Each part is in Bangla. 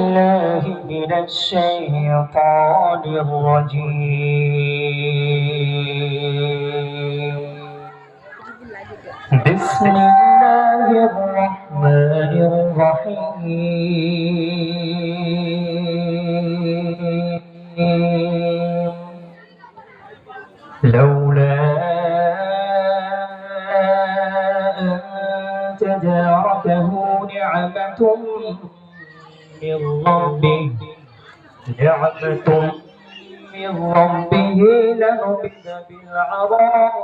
الله من الشيطان الرجيم. بسم الله الرحمن الرحيم. لولا أن تداركه نعمة من ربه لنبذ بالعراء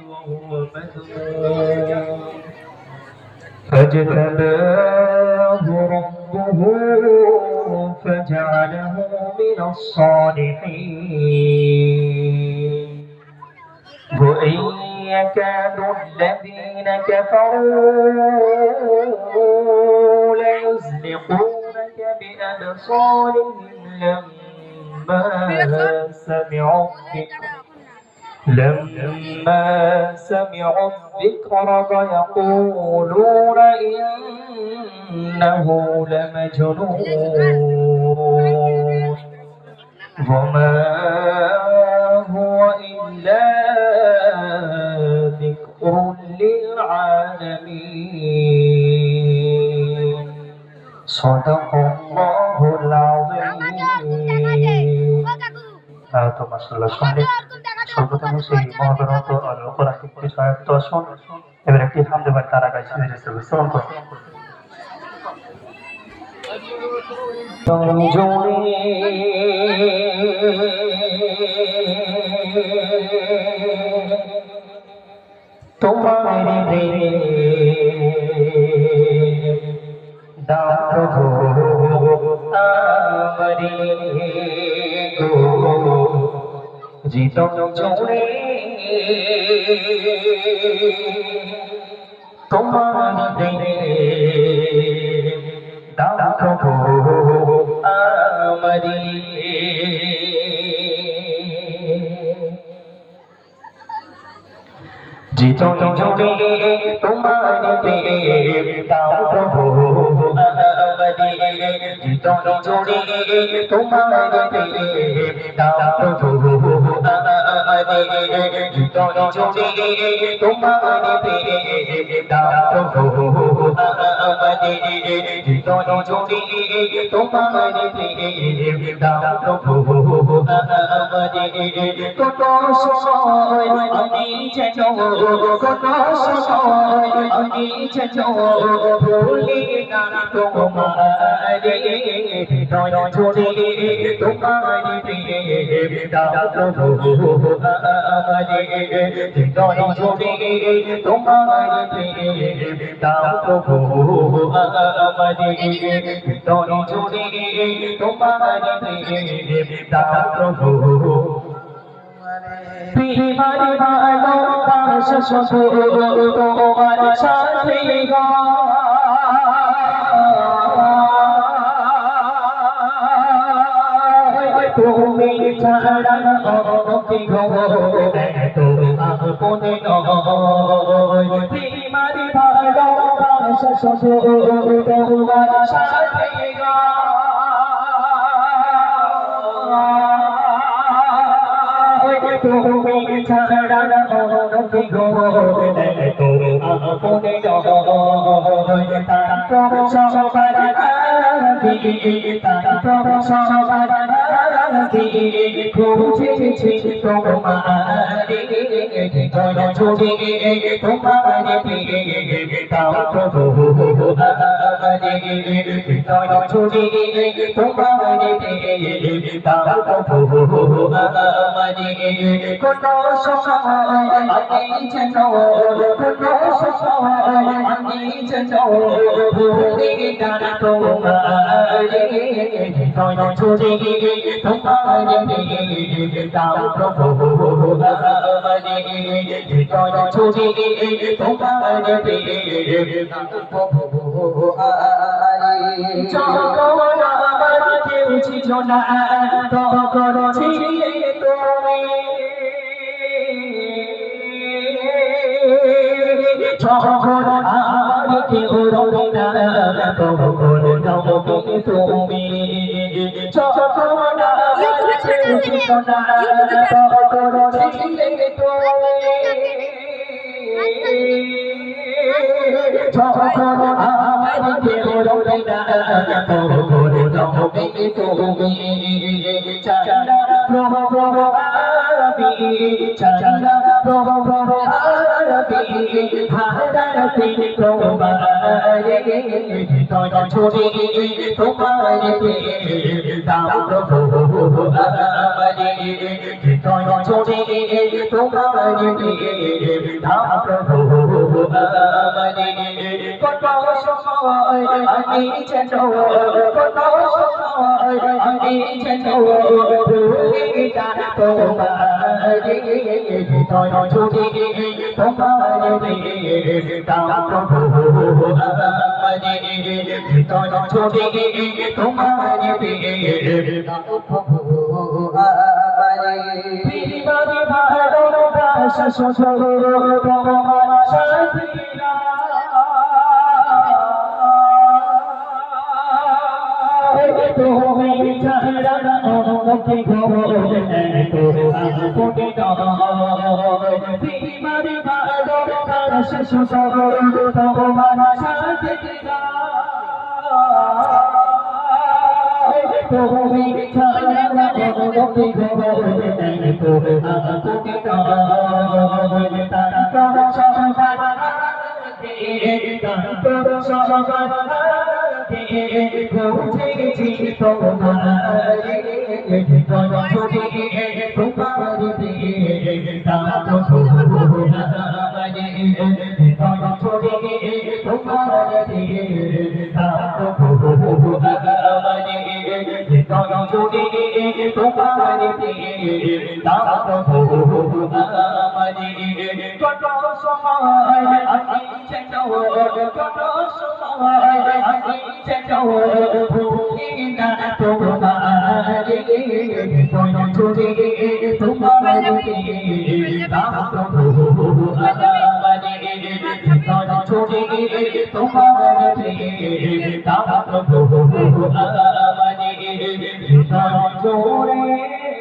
وهو مذموم فاجتباه ربه فجعله من الصالحين. وإن يكاد الذين كفروا ليزلقونك بأبصارهم لما سمعوا الذكر ويقولون إنه لمجنون وما هو إلا ذكر للعالمين. صدق الله العظيم. সর্বপ্রথম সেই মহাগ্রন্থ আল কোরআন থেকে সহায়তা আসুন। এবার একটি হামদে তারা গাইছে শ্রবণ করুন। তোমারে দাও আমারে গো জিত জোড়ে তোমারে দাও আমারে জিত জোড়ে তোমারে দাও প্রভু আমারে জিত জোড়ে তোমারে দাও প্রভু আমারে জিত জোড়ে তোমারে দাও প্রভু আমারে জিত জোড়ে তোমারে দাও প্রভু আমারে কত সময় আমি যেন কত সময় আমি যেন ভুলি না তোমারে হৃদয় জোড়ে তোমারে দাও প্রভু আমারে হৃদয় জোড়ে তোমারে দাও প্রভু আমারে হৃদয় জোড়ে তোমারে দাও প্রভু তোমার ভালোবাসা শুধু তোমার সাথে তুমি ছাড়া অনতি গো আপনে নয় তোমার ভালোবাসা শুধু তোমার সাথে তুমি ছাড়া অনতি গো আপনে নয় তার সবার তার সবার খুঁজেছি তোমারে হৃদয় জোড়ে তোমারে দাও প্রভু আমারে হৃদয় জোড়ে তোমারে দাও প্রভু আমারে কত সময় আমি যেন কত সময় আমি যেন ভুলে না তোমারে হৃদয় জোড়ে তোমারে দাও প্রভু আমারে হৃদয় জোড়ে তোমারে দাও প্রভু আমারে যখন আমার কেউ ছিল না তখন ছিলে তুমি যখন আমার কেউ রবে না তখন তুমি চোখনা চিতনা করেছিলে তুমি যখন আমার কেউ রইনা করে যাবে তুমি চাচা প্রভু প্রভু আরবি চাচা প্রভু প্রভু আরবি হারাতে তোমারে তোর ছবি তোমারে দাম প্রভু আমারে তোর ছবি তোমারে দাম প্রভু আমারে কত সময় আমি যেন কত সময় আমি যেন ভুলিটা তোমারে তোর ছবি তোমারে দাম প্রভু আমারে তোর ছবি তোমারে দাম প্রভু আমারে বিবাদী ভালোবাসা সজল তোমার সাথীরা তুমি ছাড়া অন্যকে খবর আপনি বিবাদী ভালোবাসা সজল তোমার সাথীরা তুমি ছাড়া অন্যকে খবর আপনি তারা সবার বুঝেছি তোমারে ছবি তোমারে দাম প্রভু আমারে ছবি তোমারে দাম প্রভু আমারে ছবি তোমারে দাম প্রভু আমারে কত সময় আমি যেন কত সময় আমি যেন ভুলি না তোমারে কোন ছবি তোমারে দাম প্রভু আমারে কোন ছবি তোমারে দাম প্রভু আমারে কোন ছবি